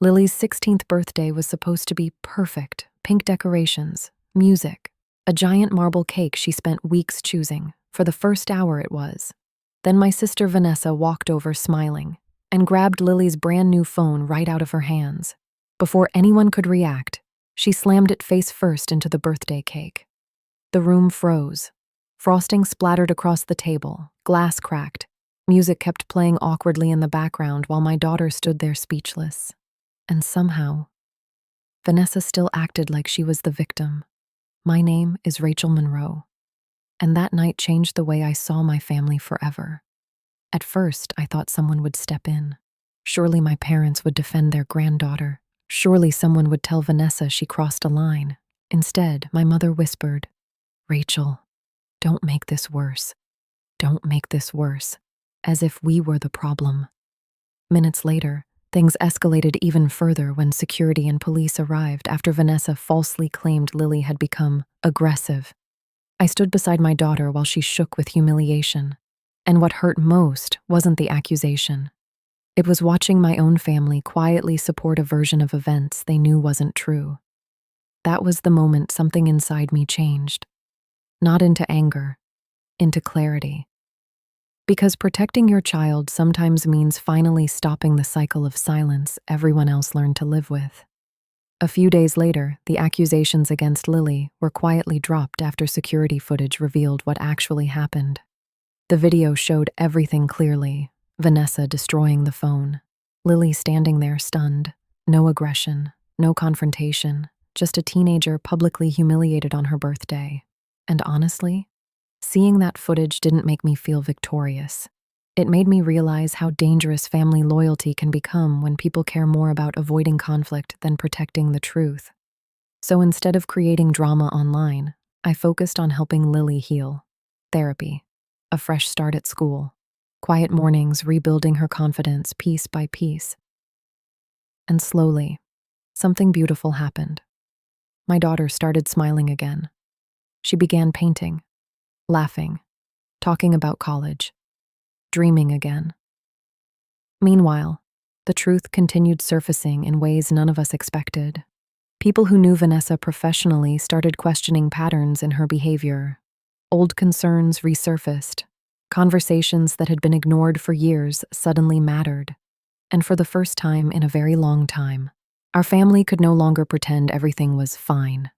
Lily's 16th birthday was supposed to be perfect: pink decorations, music, a giant marble cake she spent weeks choosing. For the first hour it was. Then my sister Vanessa walked over smiling and grabbed Lily's brand new phone right out of her hands. Before anyone could react, she slammed it face first into the birthday cake. The room froze. Frosting splattered across the table, glass cracked. Music kept playing awkwardly in the background while my daughter stood there speechless. And somehow, Vanessa still acted like she was the victim. My name is Rachel Monroe, and that night changed the way I saw my family forever. At first, I thought someone would step in. Surely my parents would defend their granddaughter. Surely someone would tell Vanessa she crossed a line. Instead, my mother whispered, "Rachel, don't make this worse. Don't make this worse," as if we were the problem. Minutes later, things escalated even further when security and police arrived after Vanessa falsely claimed Lily had become aggressive. I stood beside my daughter while she shook with humiliation. And what hurt most wasn't the accusation. It was watching my own family quietly support a version of events they knew wasn't true. That was the moment something inside me changed. Not into anger, into clarity. Because protecting your child sometimes means finally stopping the cycle of silence everyone else learned to live with. A few days later, the accusations against Lily were quietly dropped after security footage revealed what actually happened. The video showed everything clearly: Vanessa destroying the phone, Lily standing there stunned, no aggression, no confrontation, just a teenager publicly humiliated on her birthday. And honestly, seeing that footage didn't make me feel victorious. It made me realize how dangerous family loyalty can become when people care more about avoiding conflict than protecting the truth. So instead of creating drama online, I focused on helping Lily heal. Therapy, a fresh start at school, quiet mornings rebuilding her confidence piece by piece. And slowly, something beautiful happened. My daughter started smiling again. She began painting, laughing, talking about college, dreaming again. Meanwhile, the truth continued surfacing in ways none of us expected. People who knew Vanessa professionally started questioning patterns in her behavior. Old concerns resurfaced. Conversations that had been ignored for years suddenly mattered. And for the first time in a very long time, our family could no longer pretend everything was fine.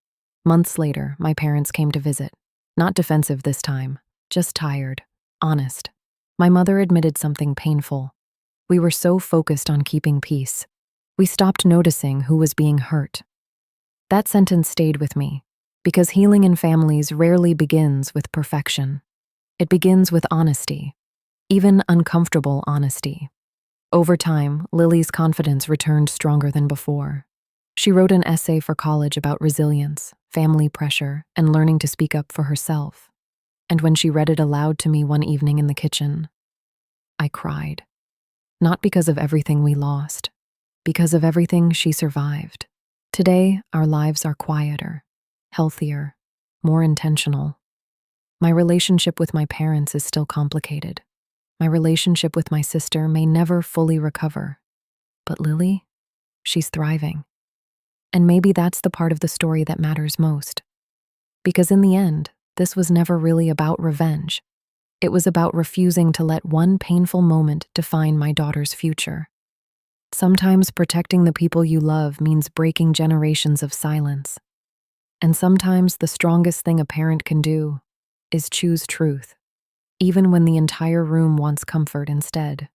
Months later, my parents came to visit. Not defensive this time, just tired, honest. My mother admitted something painful. We were so focused on keeping peace, we stopped noticing who was being hurt. That sentence stayed with me, because healing in families rarely begins with perfection. It begins with honesty, even uncomfortable honesty. Over time, Lily's confidence returned stronger than before. She wrote an essay for college about resilience, family pressure, and learning to speak up for herself. And when she read it aloud to me one evening in the kitchen, I cried. Not because of everything we lost, because of everything she survived. Today, our lives are quieter, healthier, more intentional. My relationship with my parents is still complicated. My relationship with my sister may never fully recover. But Lily, she's thriving. And maybe that's the part of the story that matters most. Because in the end, this was never really about revenge. It was about refusing to let one painful moment define my daughter's future. Sometimes protecting the people you love means breaking generations of silence. And sometimes the strongest thing a parent can do is choose truth, even when the entire room wants comfort instead.